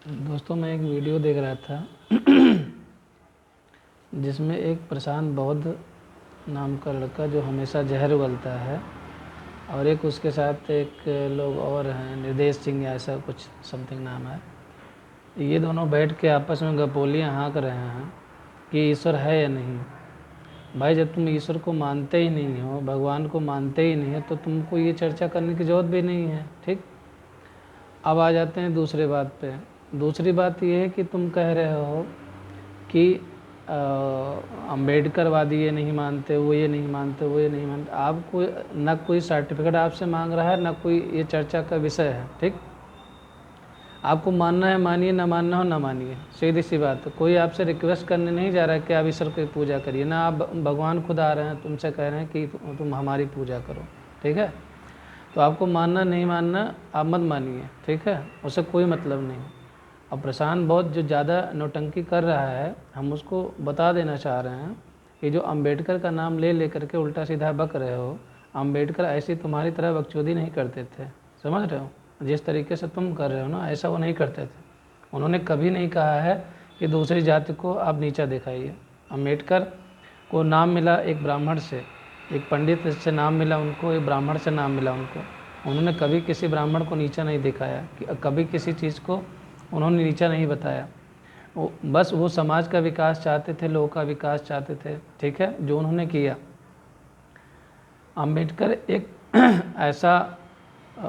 दोस्तों मैं एक वीडियो देख रहा था जिसमें एक प्रशांत बौद्ध नाम का लड़का जो हमेशा जहर उगलता है और एक उसके साथ एक लोग और हैं, निर्देश सिंह या ऐसा कुछ समथिंग नाम है। ये दोनों बैठ के आपस में गपोलियाँ हाँक रहे हैं कि ईश्वर है या नहीं। भाई जब तुम ईश्वर को मानते ही नहीं हो, भगवान को मानते ही नहीं है, तो तुमको ये चर्चा करने की ज़रूरत भी नहीं है। ठीक, अब आ जाते हैं दूसरी बात पे। दूसरी बात ये है कि तुम कह रहे हो कि अम्बेडकरवादी ये नहीं मानते, वो ये नहीं मानते, वो ये नहीं मानते। आपको ना कोई सर्टिफिकेट आपसे मांग रहा है, ना कोई ये चर्चा का विषय है। ठीक, आपको मानना है मानिए, ना मानना हो ना मानिए, सीधी सी बात है। कोई आपसे रिक्वेस्ट करने नहीं जा रहा है कि आप ईश्वर की पूजा करिए, ना आप भगवान खुद आ रहे हैं तुमसे कह रहे हैं कि तुम हमारी पूजा करो। ठीक है, तो आपको मानना नहीं मानना आप मत मानिए। ठीक है, उससे कोई मतलब नहीं। अब प्रशांत बौद्ध जो ज़्यादा नौटंकी कर रहा है, हम उसको बता देना चाह रहे हैं कि जो अम्बेडकर का नाम ले लेकर के उल्टा सीधा बक रहे हो, अम्बेडकर ऐसी तुम्हारी तरह बकचोदी नहीं करते थे। समझ रहे हो? जिस तरीके से तुम कर रहे हो ना, ऐसा वो नहीं करते थे। उन्होंने कभी नहीं कहा है कि दूसरी जाति को आप नीचा दिखाइए। अम्बेडकर को नाम मिला एक ब्राह्मण से, एक पंडित से नाम मिला उनको, एक ब्राह्मण से नाम मिला उनको। उन्होंने कभी किसी ब्राह्मण को नीचा नहीं दिखाया, कि कभी किसी चीज़ को उन्होंने नीचा नहीं बताया। बस वो समाज का विकास चाहते थे, लोगों का विकास चाहते थे। ठीक है, जो उन्होंने किया। अम्बेडकर एक ऐसा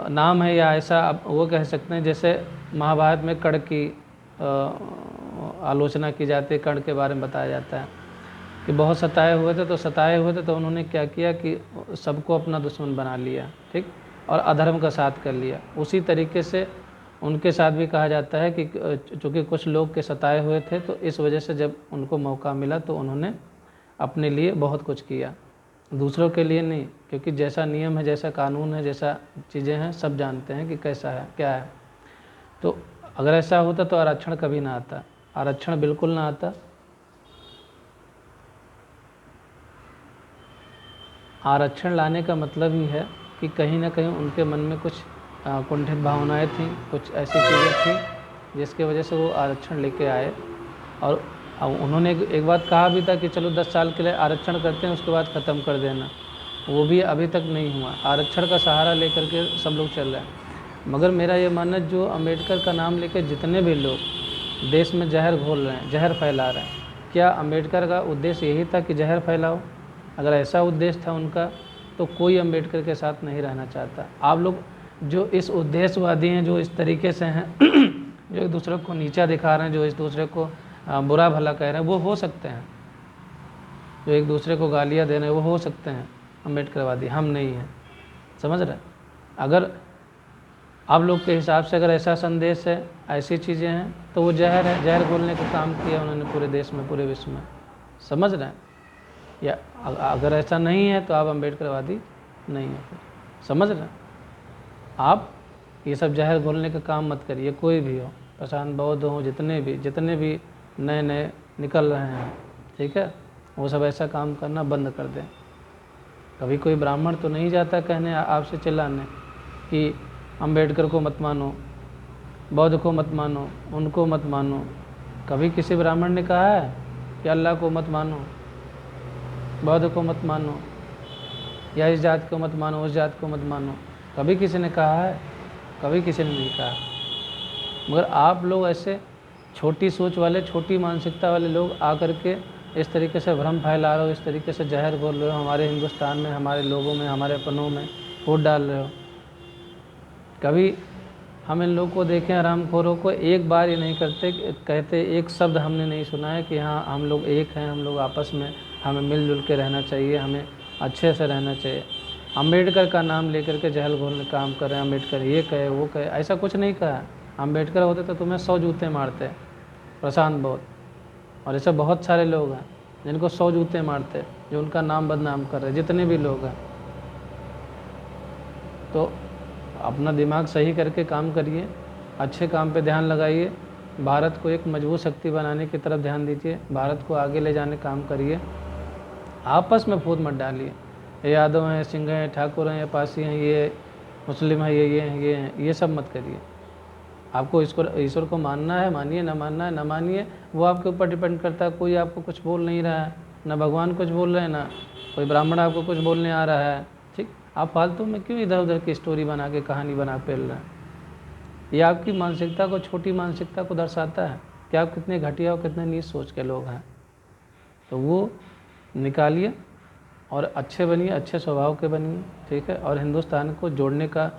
नाम है, या ऐसा आप वो कह सकते हैं जैसे महाभारत में कर्ण की आलोचना की जाती है, कर्ण के बारे में बताया जाता है कि बहुत सताए हुए थे तो उन्होंने क्या किया कि सबको अपना दुश्मन बना लिया। ठीक, और अधर्म का साथ कर लिया। उसी तरीके से उनके साथ भी कहा जाता है कि चूँकि कुछ लोग के सताए हुए थे, तो इस वजह से जब उनको मौका मिला तो उन्होंने अपने लिए बहुत कुछ किया, दूसरों के लिए नहीं। क्योंकि जैसा नियम है, जैसा कानून है, जैसा चीज़ें हैं, सब जानते हैं कि कैसा है क्या है। तो अगर ऐसा होता तो आरक्षण कभी ना आता, आरक्षण बिल्कुल ना आता। आरक्षण लाने का मतलब ही है कि कहीं ना कहीं उनके मन में कुछ कुंठित भावनाएं थीं, कुछ ऐसी चीज़ें थी जिसकी वजह से वो आरक्षण लेके आए। और उन्होंने एक बात कहा भी था कि चलो 10 साल के लिए आरक्षण करते हैं, उसके बाद ख़त्म कर देना। वो भी अभी तक नहीं हुआ। आरक्षण का सहारा लेकर के सब लोग चल रहे हैं। मगर मेरा ये मानना, जो अम्बेडकर का नाम लेकर जितने भी लोग देश में जहर घोल रहे हैं, जहर फैला रहे हैं, क्या अम्बेडकर का उद्देश्य यही था कि जहर फैलाओ? अगर ऐसा उद्देश्य था उनका, तो कोई अम्बेडकर के साथ नहीं रहना चाहता। आप लोग जो इस उद्देश्यवादी हैं, जो इस तरीके से हैं जो एक दूसरे को नीचा दिखा रहे हैं, जो इस दूसरे को बुरा भला कह रहे हैं, वो हो सकते हैं। जो एक दूसरे को गालियाँ दे रहे हैं, वो हो सकते हैं अम्बेडकरवादी, हम नहीं हैं। समझ रहे? अगर आप लोग के हिसाब से अगर ऐसा संदेश है, ऐसी चीज़ें हैं, तो वो जहर है। जहर घोलने का काम किया उन्होंने पूरे देश में, पूरे विश्व में। समझ रहे हैं? या अगर ऐसा नहीं है तो आप अम्बेडकरवादी नहीं है फिर। समझ रहे हैं? आप ये सब जहर घोलने का काम मत करिए, कोई भी हो, प्रशांत बौद्ध हो, जितने भी नए नए निकल रहे हैं। ठीक है, वो सब ऐसा काम करना बंद कर दें। कभी कोई ब्राह्मण तो नहीं जाता कहने, आपसे चिल्लाने कि अम्बेडकर को मत मानो, बौद्ध को मत मानो, उनको मत मानो। कभी किसी ब्राह्मण ने कहा है कि अल्लाह को मत मानो, बौद्ध को मत मानो, या इस जात को मत मानो, उस जात को मत मानो? कभी किसी ने कहा है? कभी किसी ने नहीं कहा। मगर आप लोग ऐसे छोटी सोच वाले, छोटी मानसिकता वाले लोग आकर के इस तरीके से भ्रम फैला रहे हो, इस तरीके से जहर घोल रहे हो हमारे हिंदुस्तान में, हमारे लोगों में, हमारे अपनों में फूट डाल रहे हो। कभी हम इन लोगों को देखें, हरामखोरों को, एक बार ये नहीं कहते, एक शब्द हमने नहीं सुना है कि हाँ हम लोग एक हैं, हम लोग आपस में, हमें मिलजुल के रहना चाहिए, हमें अच्छे से रहना चाहिए। अम्बेडकर का नाम लेकर के जहल घोलने काम कर रहे हैं। अम्बेडकर ये कहे, वो कहे, ऐसा कुछ नहीं कहा। अम्बेडकर होते तो तुम्हें 100 जूते मारते, प्रशांत बौद्ध। और ऐसे बहुत सारे लोग हैं जिनको 100 जूते मारते, जो उनका नाम बदनाम कर रहे हैं, जितने भी लोग हैं। तो अपना दिमाग सही करके काम करिए, अच्छे काम पे ध्यान लगाइए, भारत को एक मजबूत शक्ति बनाने की तरफ ध्यान दीजिए, भारत को आगे ले जाने काम करिए। आपस में फूट मत डालिए, ये यादव हैं, सिंह हैं, ठाकुर हैं, पासी हैं, ये मुस्लिम हैं, ये हैं, ये हैं, ये सब मत करिए। आपको ईश्वर को मानना है मानिए, ना मानना है ना मानिए, वो आपके ऊपर डिपेंड करता है। कोई आपको कुछ बोल नहीं रहा है, ना भगवान कुछ बोल रहे हैं, ना कोई ब्राह्मण आपको कुछ बोलने आ रहा है। ठीक, आप फालतू में क्यों इधर उधर की स्टोरी बना के, कहानी बना पेल रहे हैं? ये आपकी मानसिकता को, छोटी मानसिकता को दर्शाता है कि आप कितने घटिया और कितने नीच सोच के लोग हैं। तो वो निकालिए और अच्छे बनिए, अच्छे स्वभाव के बनिए, ठीक है। और हिंदुस्तान को जोड़ने का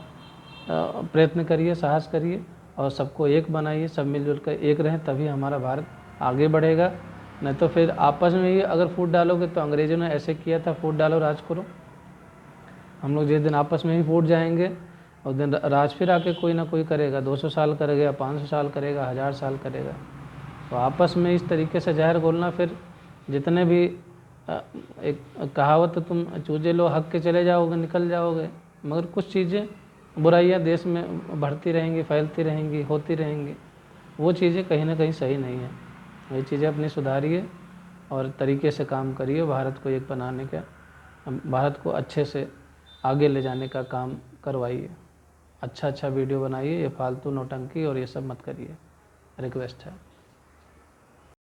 प्रयत्न करिए, साहस करिए और सबको एक बनाइए, सब मिलजुल कर एक रहें, तभी हमारा भारत आगे बढ़ेगा। नहीं तो फिर आपस में ही अगर फूट डालोगे, तो अंग्रेज़ों ने ऐसे किया था, फूट डालो राज करो। हम लोग जिस दिन आपस में ही फूट जाएंगे, उस दिन राज फिर आके कोई ना कोई करेगा, 200 साल करेगा, 500 साल करेगा, 1000 साल करेगा। तो आपस में इस तरीके से जहर घोलना, फिर जितने भी एक कहावत, तुम चूजे लो हक के चले जाओगे, निकल जाओगे, मगर कुछ चीज़ें, बुराइयां देश में बढ़ती रहेंगी, फैलती रहेंगी, होती रहेंगी। वो चीज़ें कहीं ना कहीं सही नहीं है। ये चीज़ें अपनी सुधारिए और तरीके से काम करिए, भारत को एक बनाने का, भारत को अच्छे से आगे ले जाने का काम करवाइए। अच्छा वीडियो बनाइए, ये फालतू नौटंकी और ये सब मत करिए, रिक्वेस्ट है।